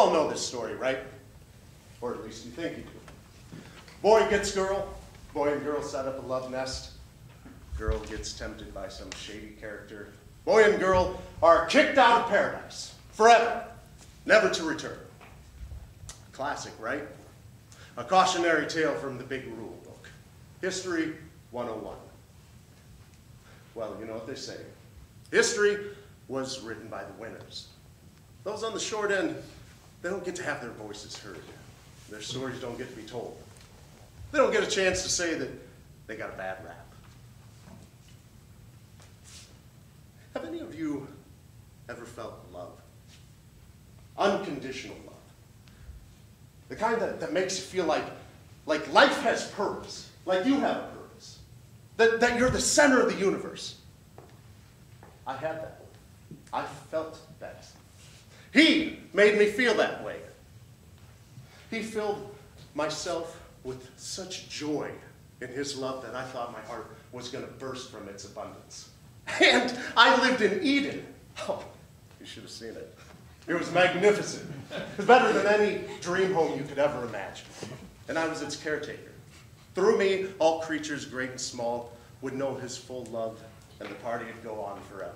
all know this story, right? Or at least you think you do. Boy gets girl, boy and girl set up a love nest. Girl gets tempted by some shady character. Boy and girl are kicked out of paradise, forever, never to return. Classic, right? A cautionary tale from the big rule book. History 101. Well, you know what they say. History was written by the winners. Those on the short end, they don't get to have their voices heard. Their stories don't get to be told. They don't get a chance to say that they got a bad rap. Have any of you ever felt love? Unconditional love. The kind that makes you feel like life has purpose, like you have a purpose, that you're the center of the universe. I had that. I felt that. He made me feel that way. He filled myself with such joy in his love that I thought my heart was going to burst from its abundance. And I lived in Eden. Oh, you should have seen it. It was magnificent. It was better than any dream home you could ever imagine. And I was its caretaker. Through me, all creatures, great and small, would know his full love, and the party would go on forever.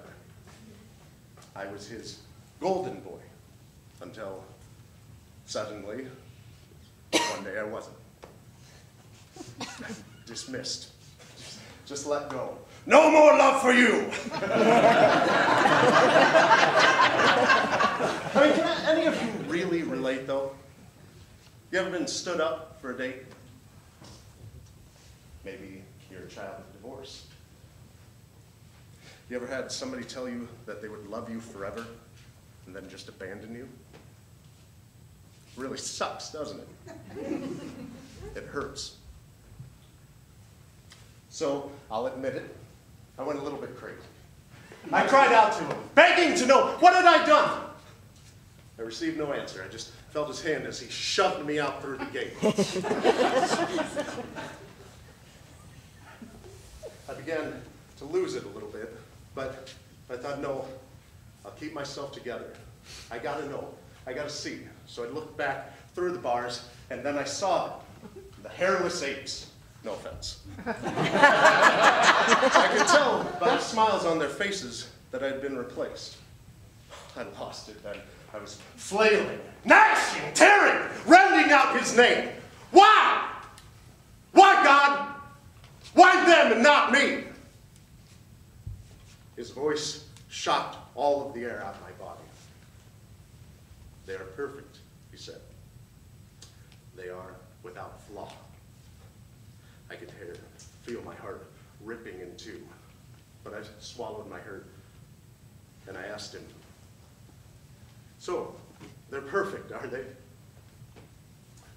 I was his golden boy, until suddenly, one day I wasn't. Dismissed. Just let go. No more love for you! I mean, can any of you really relate, though? You ever been stood up for a date? Maybe you're a child of divorce. You ever had somebody tell you that they would love you forever and then just abandon you? It really sucks, doesn't it? It hurts. So, I'll admit it, I went a little bit crazy. I cried out to him, begging to know, what had I done? I received no answer. I just felt his hand as he shoved me out through the gate. I began to lose it a little bit, but I thought, no, I'll keep myself together. I gotta know, I gotta see. So I looked back through the bars, and then I saw them, the hairless apes. No offense. I could tell by the smiles on their faces that I had been replaced. I lost it then. I was flailing, gnashing, tearing, rending out his name. Why? Why, God? Why them and not me? His voice shocked all of the air out of my body. They are perfect, he said. They are without flaw. I could feel my heart ripping in two, but I swallowed my hurt, and I asked him, so, they're perfect, are they?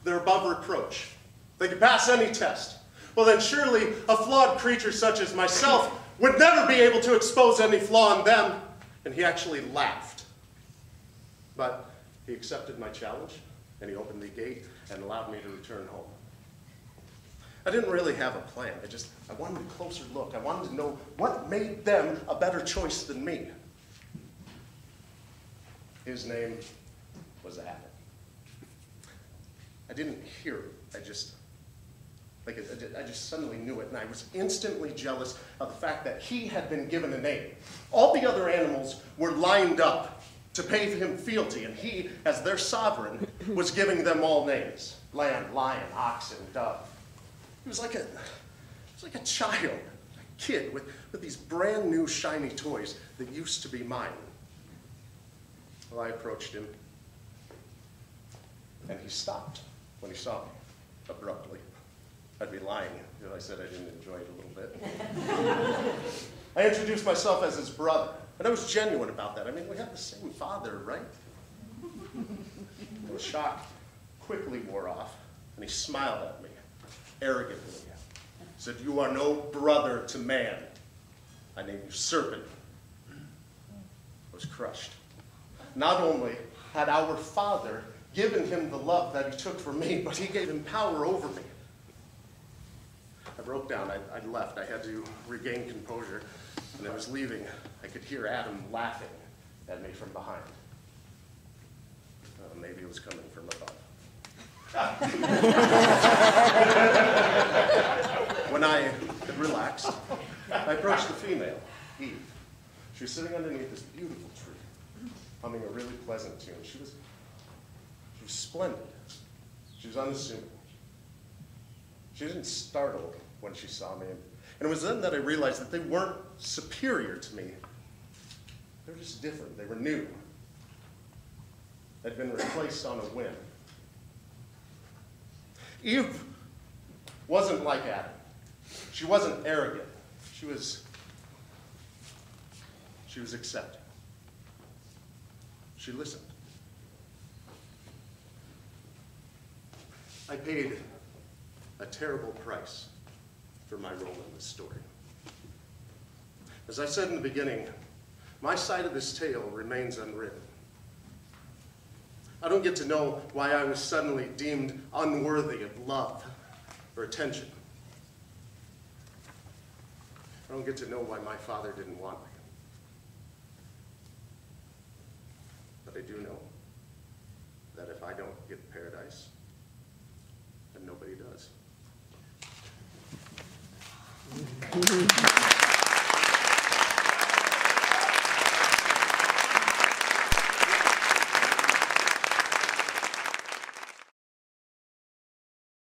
They're above reproach. They can pass any test. Well, then surely a flawed creature such as myself would never be able to expose any flaw in them. And he actually laughed. But he accepted my challenge, and he opened the gate and allowed me to return home. I didn't really have a plan. I wanted a closer look. I wanted to know what made them a better choice than me. His name was Adam. I didn't hear it. I just suddenly knew it, and I was instantly jealous of the fact that he had been given a name. All the other animals were lined up to pay him fealty, and he, as their sovereign, was giving them all names: lamb, lion, ox, and dove. He was like a child, a kid with these brand new shiny toys that used to be mine. Well, I approached him, and he stopped when he saw me, abruptly. I'd be lying if I said I didn't enjoy it a little bit. I introduced myself as his brother, and I was genuine about that. I mean, we have the same father, right? The shock quickly wore off, and he smiled at me, arrogantly. He said, "You are no brother to man. I name you Serpent." I was crushed. Not only had our Father given him the love that he took from me, but he gave him power over me. I broke down. I left. I had to regain composure. And I was leaving. I could hear Adam laughing at me from behind. Maybe it was coming from above. When I had relaxed, I approached the female, Eve. She was sitting underneath this beautiful tree, humming a really pleasant tune. She was splendid. She was unassuming. She didn't startle when she saw me. And it was then that I realized that they weren't superior to me. They were just different. They were new. They'd been replaced on a whim. Eve wasn't like Adam. She wasn't arrogant. She was accepting. She listened. I paid a terrible price for my role in this story. As I said in the beginning, my side of this tale remains unwritten. I don't get to know why I was suddenly deemed unworthy of love or attention. I don't get to know why my father didn't want me. But I do know that if I don't get paradise, then nobody does.